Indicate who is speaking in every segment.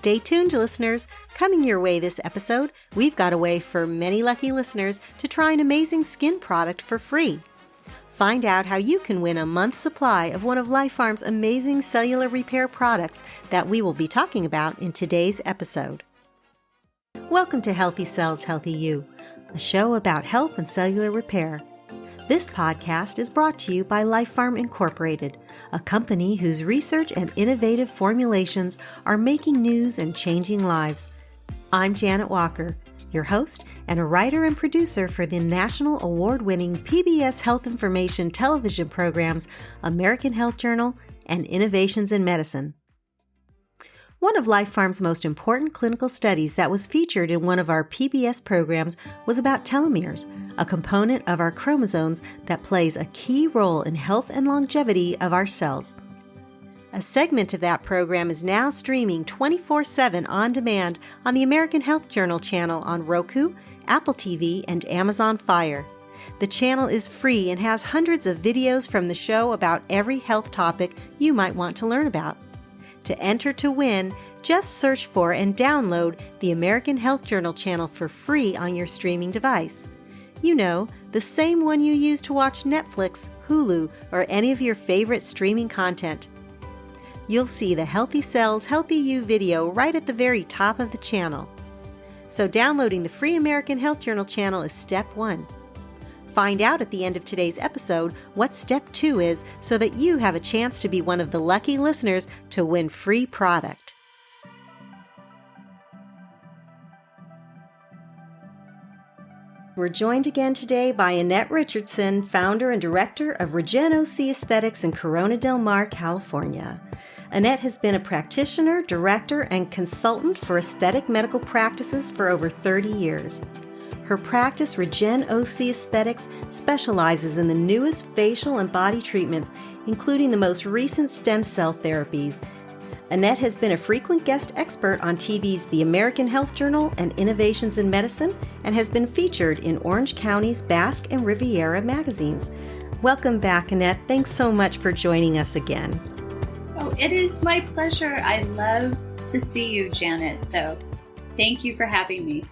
Speaker 1: Stay tuned, listeners. Coming your way this episode, we've got a way for many lucky listeners to try an amazing skin product for free. Find out how you can win a month's supply of one of LifePharm's amazing cellular repair products that we will be talking about in today's episode. Welcome to Healthy Cells, Healthy You, a show about health and cellular repair. This podcast is brought to you by LifePharm Incorporated, a company whose research and innovative formulations are making news and changing lives. I'm Janet Walker, your host and a writer and producer for the national award-winning PBS Health Information television programs American Health Journal and Innovations in Medicine. One of LifePharm's most important clinical studies that was featured in one of our PBS programs was about telomeres, a component of our chromosomes that plays a key role in health and longevity of our cells. A segment of that program is now streaming 24/7 on demand on the American Health Journal channel on Roku, Apple TV, and Amazon Fire. The channel is free and has hundreds of videos from the show about every health topic you might want to learn about. To enter to win, just search for and download the American Health Journal channel for free on your streaming device. You know, the same one you use to watch Netflix, Hulu, or any of your favorite streaming content. You'll see the Healthy Cells, Healthy You video right at the very top of the channel. So downloading the free American Health Journal channel is step one. Find out at the end of today's episode what step 2 is so that you have a chance to be one of the lucky listeners to win free product. We're joined again today by Annette Richardson, founder and director of Regen Aesthetics in Corona Del Mar, California. Annette has been a practitioner, director, and consultant for aesthetic medical practices for over 30 years. Her practice, Regen Aesthetics, specializes in the newest facial and body treatments, including the most recent stem cell therapies. Annette has been a frequent guest expert on TV's The American Health Journal and Innovations in Medicine, and has been featured in Orange County's Basque and Riviera magazines. Welcome back, Annette. Thanks so much for joining us again.
Speaker 2: Oh, it is my pleasure. I love to see you, Janet. So thank you for having me.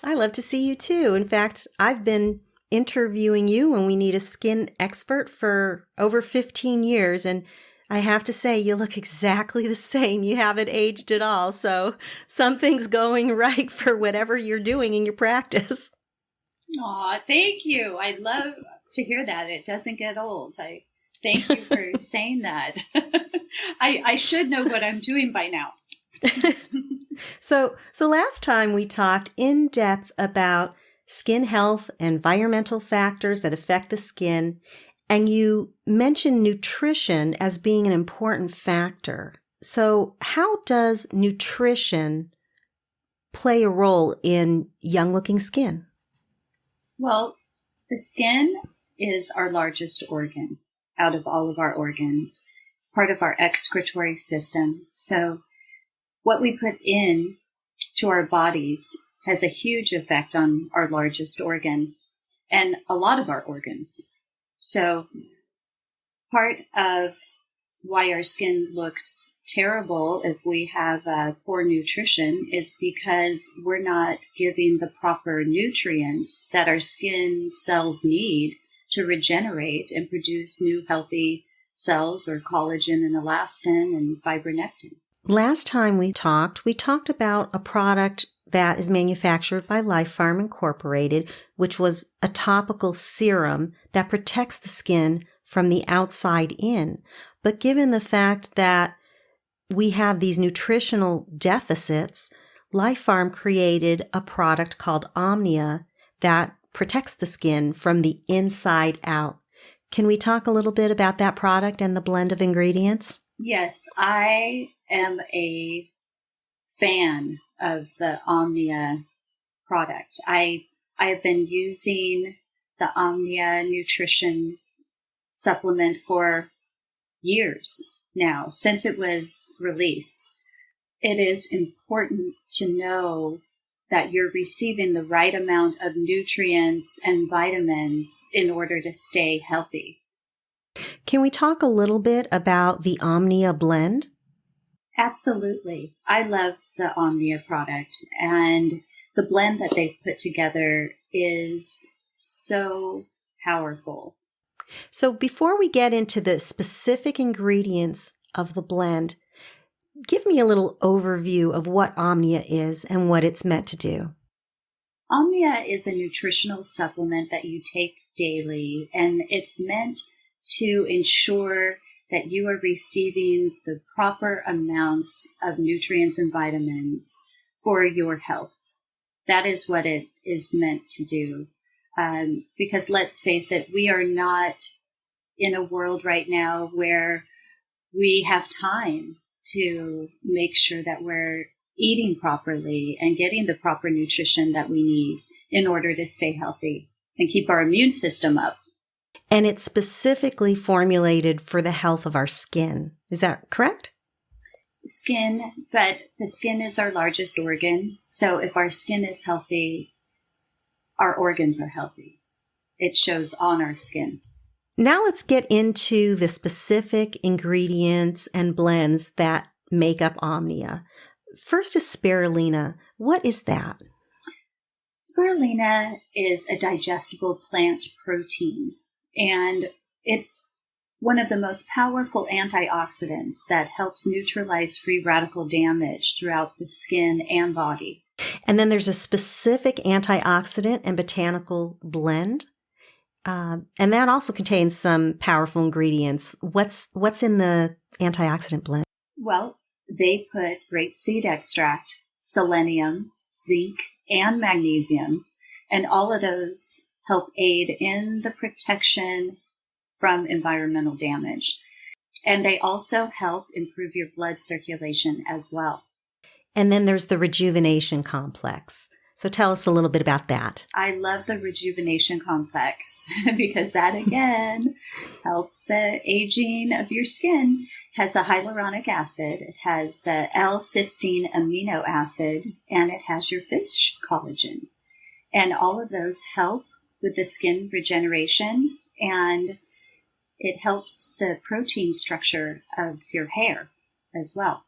Speaker 1: I love to see you too. In fact, I've been interviewing you when we need a skin expert for over 15 years, and I have to say, you look exactly the same. You haven't aged at all, so something's going right for whatever you're doing in your practice.
Speaker 2: Aw, thank you. I love to hear that. It doesn't get old. I thank you for saying that. I should know what I'm doing by now.
Speaker 1: So last time we talked in depth about skin health, environmental factors that affect the skin, and you mentioned nutrition as being an important factor. So how does nutrition play a role in young-looking skin?
Speaker 2: Well, the skin is our largest organ out of all of our organs. It's part of our excretory system. So what we put in to our bodies has a huge effect on our largest organ and a lot of our organs. So part of why our skin looks terrible if we have poor nutrition is because we're not giving the proper nutrients that our skin cells need to regenerate and produce new healthy cells or collagen and elastin and fibronectin.
Speaker 1: Last time we talked about a product that is manufactured by LifePharm Incorporated, which was a topical serum that protects the skin from the outside in. But given the fact that we have these nutritional deficits, LifePharm created a product called OMNIA that protects the skin from the inside out. Can we talk a little bit about that product and the blend of ingredients?
Speaker 2: Yes, I am a fan of the OMNIA product. I have been using the OMNIA nutrition supplement for years now, since it was released. It is important to know that you're receiving the right amount of nutrients and vitamins in order to stay healthy.
Speaker 1: Can we talk a little bit about the OMNIA blend?
Speaker 2: Absolutely. I love the OMNIA product, and the blend that they've put together is so powerful.
Speaker 1: So before we get into the specific ingredients of the blend, give me a little overview of what OMNIA is and what it's meant to do.
Speaker 2: OMNIA is a nutritional supplement that you take daily, and it's meant to ensure that you are receiving the proper amounts of nutrients and vitamins for your health. That is what it is meant to do. Because let's face it, we are not in a world right now where we have time to make sure that we're eating properly and getting the proper nutrition that we need in order to stay healthy and keep our immune system up.
Speaker 1: And it's specifically formulated for the health of our skin. Is that correct?
Speaker 2: Skin, but the skin is our largest organ. So if our skin is healthy, our organs are healthy. It shows on our skin.
Speaker 1: Now let's get into the specific ingredients and blends that make up OMNIA. First is spirulina. What is that?
Speaker 2: Spirulina is a digestible plant protein, and it's one of the most powerful antioxidants that helps neutralize free radical damage throughout the skin and body.
Speaker 1: And then there's a specific antioxidant and botanical blend. And that also contains some powerful ingredients. What's in the antioxidant blend?
Speaker 2: Well, they put grapeseed extract, selenium, zinc, and magnesium, and all of those help aid in the protection from environmental damage. And they also help improve your blood circulation as well.
Speaker 1: And then there's the rejuvenation complex. So tell us a little bit about that.
Speaker 2: I love the rejuvenation complex because that, again, helps the aging of your skin. It has a hyaluronic acid, it has the L-cysteine amino acid, and it has your fish collagen. And all of those help with the skin regeneration, and it helps the protein structure of your hair as well.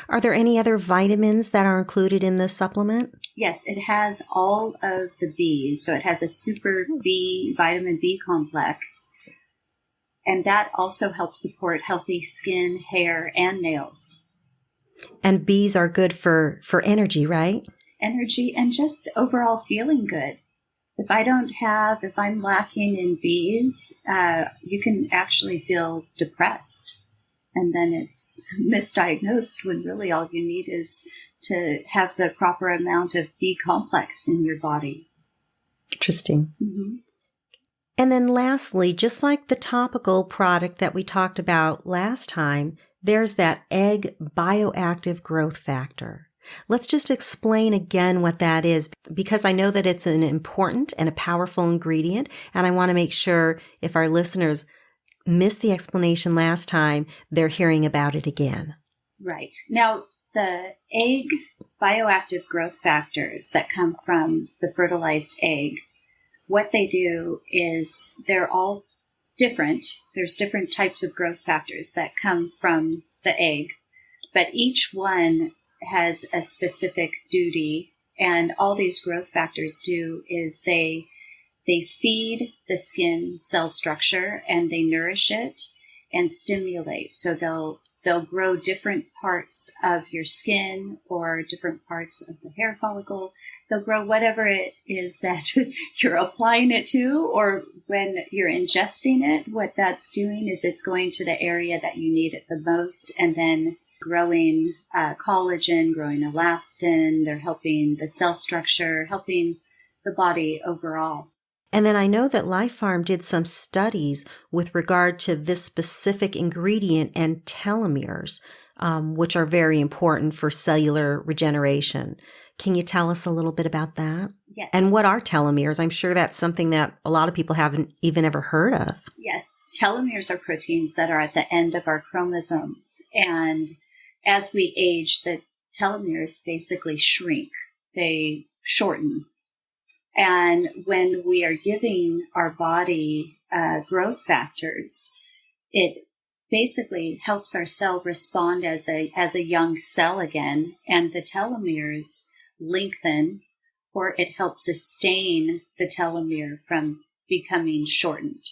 Speaker 1: Are there any other vitamins that are included in the supplement?
Speaker 2: Yes, it has all of the Bs. So it has a super B, vitamin B complex. And that also helps support healthy skin, hair, and nails.
Speaker 1: And Bs are good for energy, right?
Speaker 2: Energy and just overall feeling good. If I'm lacking in Bs, you can actually feel depressed. And then it's misdiagnosed when really all you need is to have the proper amount of B complex in your body.
Speaker 1: Interesting.
Speaker 2: Mm-hmm.
Speaker 1: And then lastly, just like the topical product that we talked about last time, there's that egg bioactive growth factor. Let's just explain again what that is, because I know that it's an important and a powerful ingredient, and I want to make sure if our listeners missed the explanation last time, they're hearing about it again.
Speaker 2: Right. Now, the egg bioactive growth factors that come from the fertilized egg, what they do is they're all different. There's different types of growth factors that come from the egg, but each one has a specific duty, and all these growth factors do is they feed the skin cell structure and they nourish it and stimulate. So they'll grow different parts of your skin or different parts of the hair follicle. They'll grow whatever it is that you're applying it to, or when you're ingesting it, what that's doing is it's going to the area that you need it the most, and then growing collagen, growing elastin. They're helping the cell structure, helping the body overall.
Speaker 1: And then I know that LifePharm did some studies with regard to this specific ingredient and telomeres, which are very important for cellular regeneration. Can you tell us a little bit about that?
Speaker 2: Yes.
Speaker 1: And what are telomeres? I'm sure that's something that a lot of people haven't even ever heard of.
Speaker 2: Yes. Telomeres are proteins that are at the end of our chromosomes. And as we age, the telomeres basically shrink. They shorten. And when we are giving our body growth factors, it basically helps our cell respond as a young cell again, and the telomeres lengthen, or it helps sustain the telomere from becoming shortened.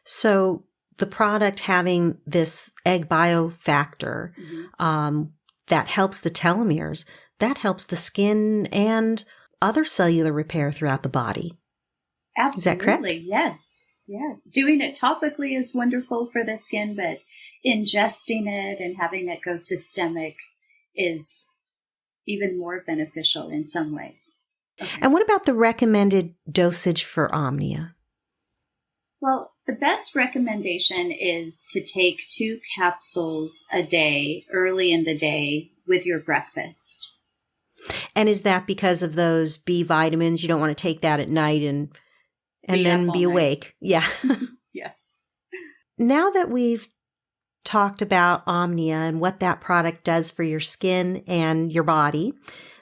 Speaker 1: So the product having this egg biofactor that helps the telomeres, that helps the skin and other cellular repair throughout the body.
Speaker 2: Absolutely.
Speaker 1: Is that correct?
Speaker 2: Yes. Yeah. Doing it topically is wonderful for the skin, but ingesting it and having it go systemic is even more beneficial in some ways. Okay.
Speaker 1: And what about the recommended dosage for OMNIA?
Speaker 2: Well, the best recommendation is to take 2 capsules a day, early in the day, with your breakfast.
Speaker 1: And is that because of those B vitamins? You don't want to take that at night and then be awake. Yeah.
Speaker 2: Yes.
Speaker 1: Now that we've talked about OMNIA and what that product does for your skin and your body,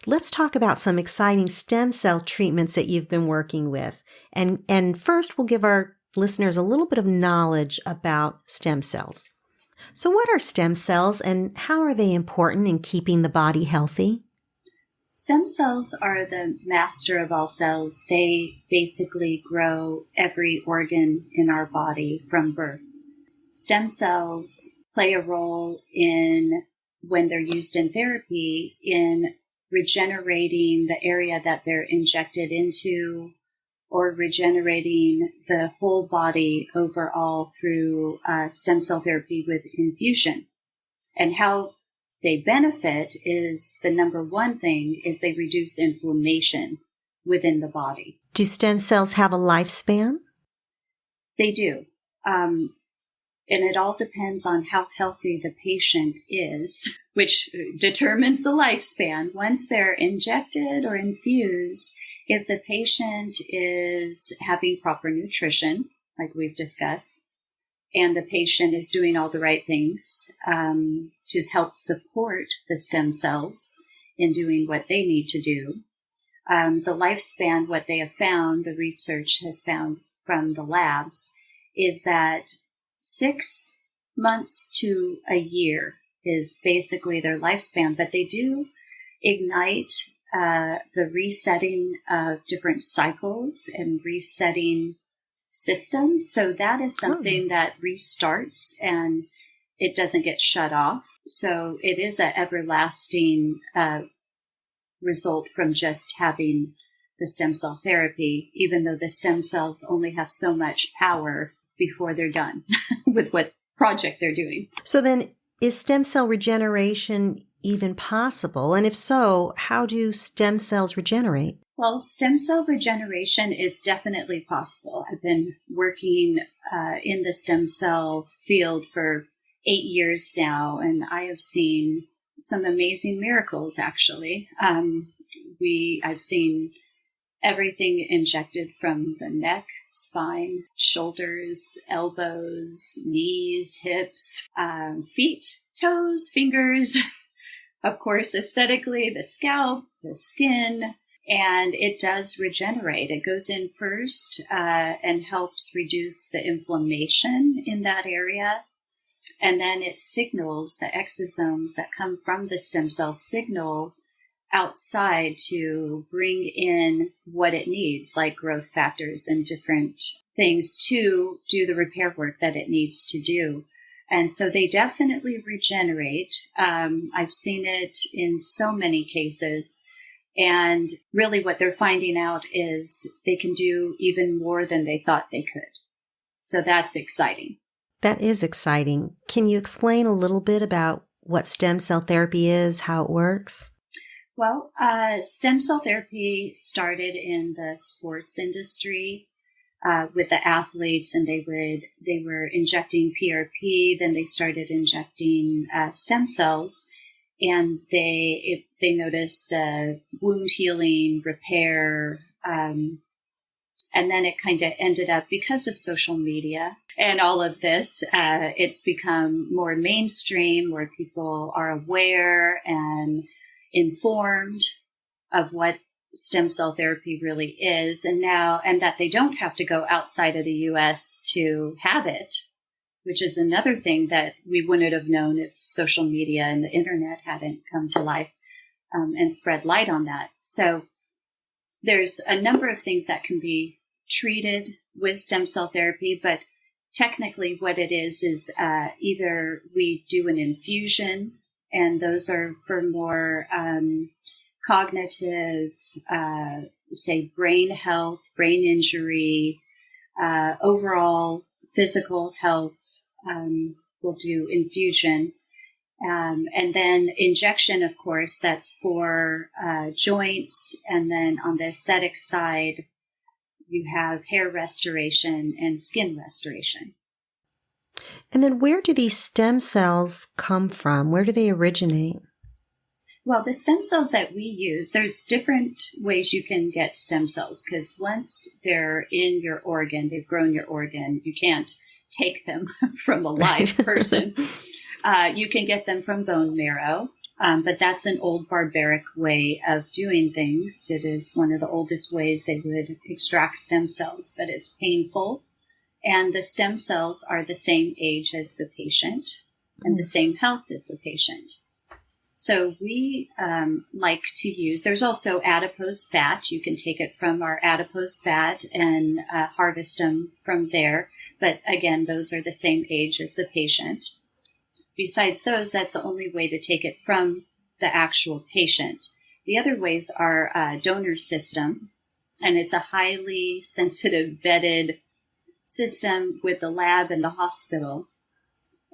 Speaker 1: let's talk about some exciting stem cell treatments that you've been working with. And first, we'll give our listeners a little bit of knowledge about stem cells. So what are stem cells and how are they important in keeping the body healthy?
Speaker 2: Stem cells are the master of all cells. They basically grow every organ in our body from birth. Stem cells play a role in, when they're used in therapy, in regenerating the area that they're injected into, or regenerating the whole body overall through stem cell therapy with infusion. And how they benefit is, the number one thing is they reduce inflammation within the body.
Speaker 1: Do stem cells have a lifespan?
Speaker 2: They do. And it all depends on how healthy the patient is, which determines the lifespan. Once they're injected or infused, if the patient is having proper nutrition, like we've discussed, and the patient is doing all the right things to help support the stem cells in doing what they need to do, the lifespan, what they have found, the research has found from the labs, is that 6 months to a year is basically their lifespan, but they do ignite the resetting of different cycles and resetting systems. So that is something that restarts and it doesn't get shut off. So it is an everlasting result from just having the stem cell therapy, even though the stem cells only have so much power before they're done with what project they're doing.
Speaker 1: So then, is stem cell regeneration even possible? And if so, how do stem cells regenerate?
Speaker 2: Well, stem cell regeneration is definitely possible. I've been working in the stem cell field for 8 years now, and I have seen some amazing miracles, actually. I've seen everything injected from the neck, spine, shoulders, elbows, knees, hips, feet, toes, fingers, of course, aesthetically, the scalp, the skin, and it does regenerate. It goes in first and helps reduce the inflammation in that area. And then it signals, the exosomes that come from the stem cell signal outside to bring in what it needs, like growth factors and different things to do the repair work that it needs to do. And so they definitely regenerate. I've seen it in so many cases. And really what they're finding out is they can do even more than they thought they could. So that's exciting.
Speaker 1: That is exciting. Can you explain a little bit about what stem cell therapy is, how it works?
Speaker 2: Well, stem cell therapy started in the sports industry with the athletes, and they were injecting PRP. Then they started injecting stem cells, and they noticed the wound healing, repair, and then it kind of ended up, because of social media and all of this, it's become more mainstream, where people are aware and informed of what stem cell therapy really is, and that they don't have to go outside of the U.S. to have it. which is another thing that we wouldn't have known if social media and the internet hadn't come to life and spread light on that. So there's a number of things that can be treated with stem cell therapy, but technically what it is either we do an infusion, and those are for more cognitive, say brain health, brain injury, overall physical health. We'll do infusion. And then injection, of course, that's for joints. And then on the aesthetic side, you have hair restoration and skin restoration.
Speaker 1: And then where do these stem cells come from? Where do they originate?
Speaker 2: Well, the stem cells that we use, there's different ways you can get stem cells, because once they're in your organ, they've grown your organ, you can't take them from a live person. You can get them from bone marrow, but that's an old barbaric way of doing things. It is one of the oldest ways they would extract stem cells, but it's painful. And the stem cells are the same age as the patient and the same health as the patient. So we like to use, there's also adipose fat. You can take it from our adipose fat and harvest them from there. But again, those are the same age as the patient. Besides those, that's the only way to take it from the actual patient. The other ways are donor system, and it's a highly sensitive, vetted system with the lab and the hospital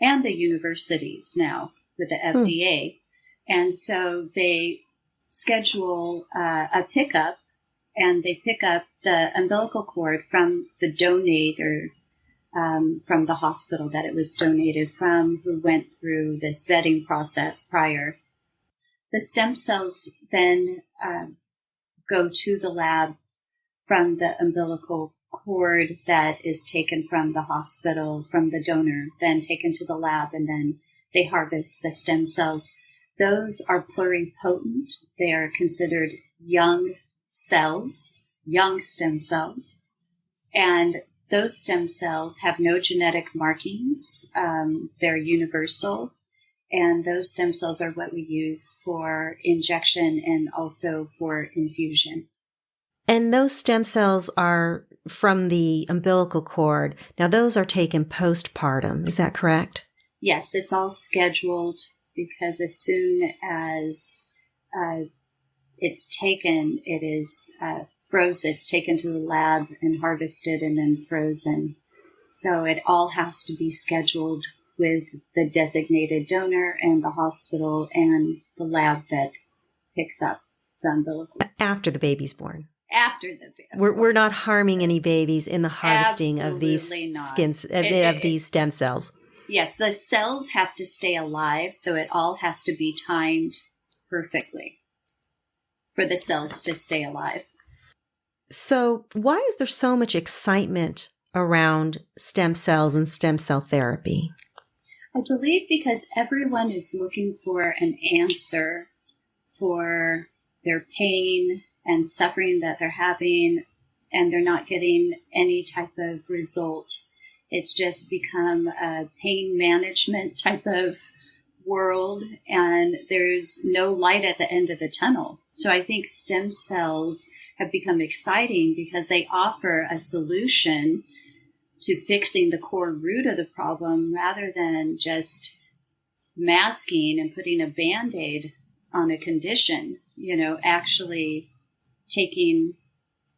Speaker 2: and the universities now with the FDA. And so they schedule a pickup, and they pick up the umbilical cord from the donator, from the hospital that it was donated from, who went through this vetting process prior. The stem cells then go to the lab from the umbilical cord that is taken from the hospital, from the donor, then taken to the lab, and then they harvest the stem cells. Those are pluripotent. They are considered young cells, young stem cells. And those stem cells have no genetic markings. They're universal. And those stem cells are what we use for injection and also for infusion.
Speaker 1: And those stem cells are from the umbilical cord. Now, those are taken postpartum. Is that correct?
Speaker 2: Yes, it's all scheduled, because as soon as it's taken, it is frozen. It's taken to the lab and harvested and then frozen. So it all has to be scheduled with the designated donor and the hospital and the lab that picks up the umbilical.
Speaker 1: After the baby's born.
Speaker 2: After the baby.
Speaker 1: We're not harming any babies in the harvesting of these skins of these stem cells.
Speaker 2: Yes, the cells have to stay alive, so it all has to be timed perfectly for the cells to stay alive.
Speaker 1: So why is there so much excitement around stem cells and stem cell therapy?
Speaker 2: I believe because everyone is looking for an answer for their pain and suffering that they're having, and they're not getting any type of result. It's just become a pain management type of world, and there's no light at the end of the tunnel. So I think stem cells have become exciting because they offer a solution to fixing the core root of the problem, rather than just masking and putting a Band-Aid on a condition, actually taking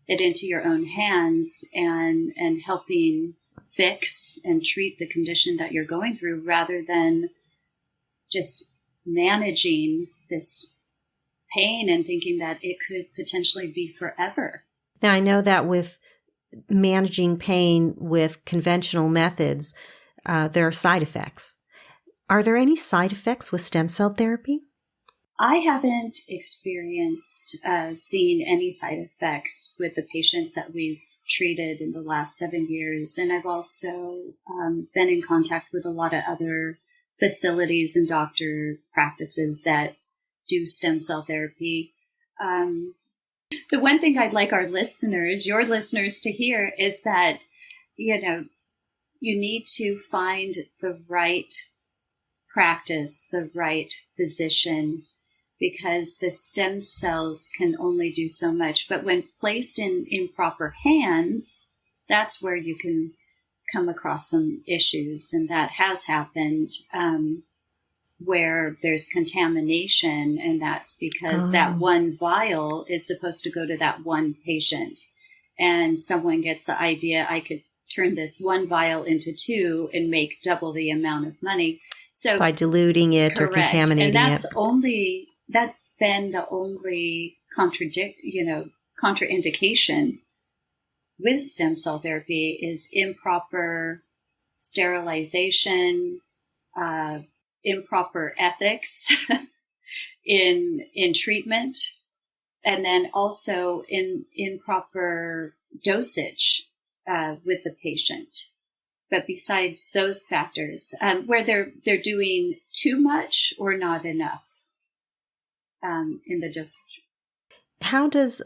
Speaker 2: it into your own hands and helping fix and treat the condition that you're going through, rather than just managing this pain and thinking that it could potentially be forever.
Speaker 1: Now, I know that with managing pain with conventional methods, there are side effects. Are there any side effects with stem cell therapy?
Speaker 2: I haven't experienced seeing any side effects with the patients that we've treated in the last 7 years. And I've also been in contact with a lot of other facilities and doctor practices that do stem cell therapy. The one thing I'd like our listeners, your listeners, to hear is that, you need to find the right practice, the right physician, because the stem cells can only do so much. But when placed in proper hands, that's where you can come across some issues. And that has happened where there's contamination. And that's because that one vial is supposed to go to that one patient. And someone gets the idea, I could turn this one vial into two and make double the amount of money. So
Speaker 1: by diluting it
Speaker 2: correct.
Speaker 1: Or contaminating
Speaker 2: and
Speaker 1: it.
Speaker 2: That's been the only contraindication with stem cell therapy is improper sterilization, improper ethics in treatment, and then also in improper dosage with the patient. But besides those factors, where they're doing too much or not enough in the dosage.
Speaker 1: How does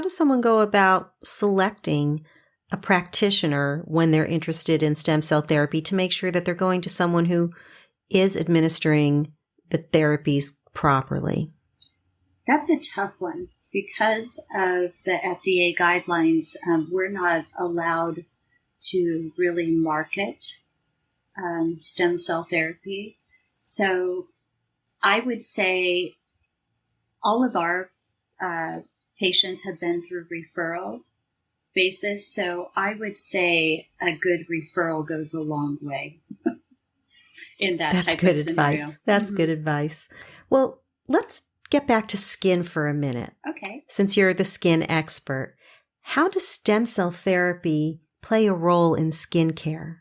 Speaker 1: someone go about selecting a practitioner when they're interested in stem cell therapy to make sure that they're going to someone who is administering the therapies properly?
Speaker 2: That's a tough one because of the FDA guidelines. We're not allowed to really market stem cell therapy. So I would say all of our patients have been through referral basis. So I would say a good referral goes a long way in that
Speaker 1: That's
Speaker 2: type
Speaker 1: good
Speaker 2: of scenario.
Speaker 1: Advice. That's good advice. Well, let's get back to skin for a minute.
Speaker 2: Okay.
Speaker 1: Since you're the skin expert, how does stem cell therapy play a role in skincare?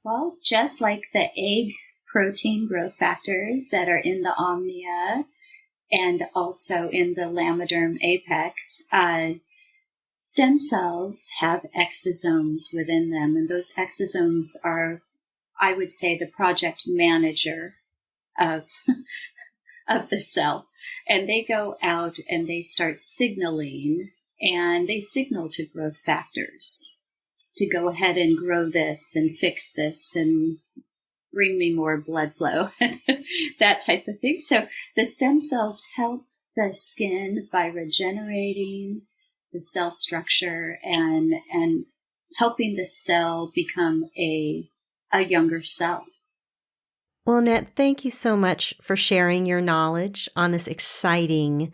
Speaker 2: Well, just like the egg protein growth factors that are in the OMNIA and also in the Lamoderm apex, stem cells have exosomes within them. And those exosomes are, I would say, the project manager of the cell. And they go out and they start signaling, and they signal to growth factors to go ahead and grow this and fix this and bring me more blood flow, that type of thing. So the stem cells help the skin by regenerating the cell structure and helping the cell become a younger cell.
Speaker 1: Well, Annette, thank you so much for sharing your knowledge on this exciting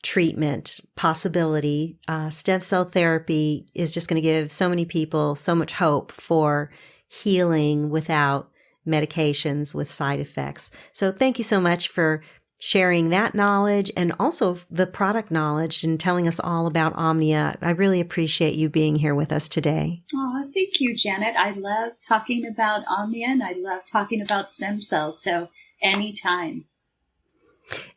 Speaker 1: treatment possibility. Stem cell therapy is just going to give so many people so much hope for healing without medications with side effects. So thank you so much for sharing that knowledge and also the product knowledge and telling us all about OMNIA. I really appreciate you being here with us today.
Speaker 2: Oh, thank you, Janet. I love talking about OMNIA and I love talking about stem cells. So anytime.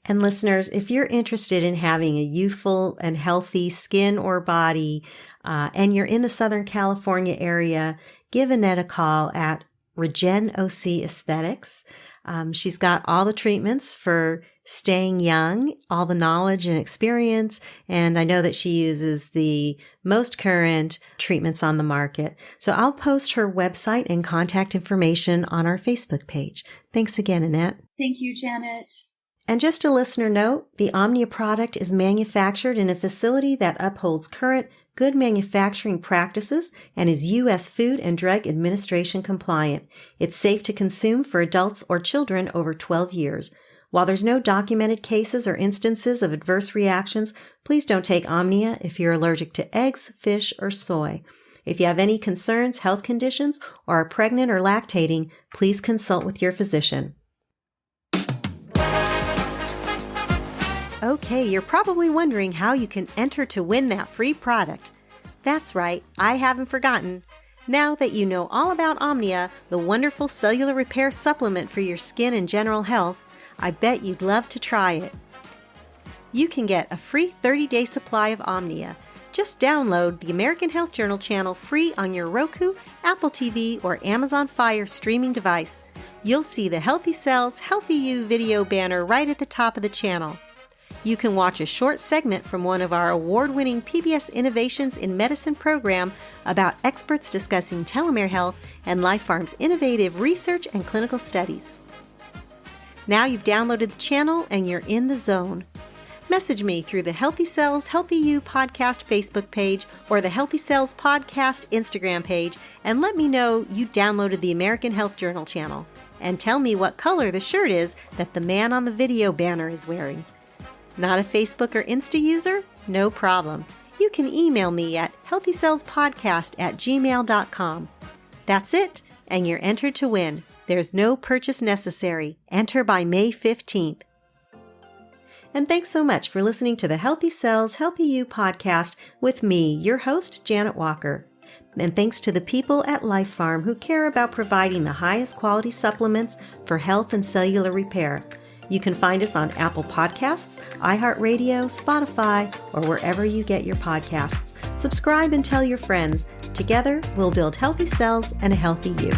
Speaker 1: And listeners, if you're interested in having a youthful and healthy skin or body, and you're in the Southern California area, give Annette a call at Regen OC Aesthetics. She's got all the treatments for staying young, all the knowledge and experience, and I know that she uses the most current treatments on the market. So I'll post her website and contact information on our Facebook page. Thanks again, Annette.
Speaker 2: Thank you, Janet.
Speaker 1: And just a listener note, the OMNIA product is manufactured in a facility that upholds current good manufacturing practices and is U.S. Food and Drug Administration compliant. It's safe to consume for adults or children over 12 years. While there's no documented cases or instances of adverse reactions, please don't take OMNIA if you're allergic to eggs, fish, or soy. If you have any concerns, health conditions, or are pregnant or lactating, please consult with your physician. Okay, you're probably wondering how you can enter to win that free product. That's right, I haven't forgotten. Now that you know all about OMNIA, the wonderful cellular repair supplement for your skin and general health, I bet you'd love to try it. You can get a free 30-day supply of OMNIA. Just download the American Health Journal channel free on your Roku, Apple TV, or Amazon Fire streaming device. You'll see the Healthy Cells, Healthy You video banner right at the top of the channel. You can watch a short segment from one of our award-winning PBS Innovations in Medicine program about experts discussing telomere health and LifePharm's innovative research and clinical studies. Now you've downloaded the channel and you're in the zone. Message me through the Healthy Cells, Healthy You podcast Facebook page or the Healthy Cells podcast Instagram page and let me know you downloaded the American Health Journal channel. And tell me what color the shirt is that the man on the video banner is wearing. Not a Facebook or Insta user? No problem. You can email me at healthycellspodcast@gmail.com. That's it, and you're entered to win. There's no purchase necessary. Enter by May 15th. And thanks so much for listening to the Healthy Cells, Healthy You podcast with me, your host, Janet Walker. And thanks to the people at LifePharm who care about providing the highest quality supplements for health and cellular repair. You can find us on Apple Podcasts, iHeartRadio, Spotify, or wherever you get your podcasts. Subscribe and tell your friends. Together, we'll build healthy cells and a healthy you.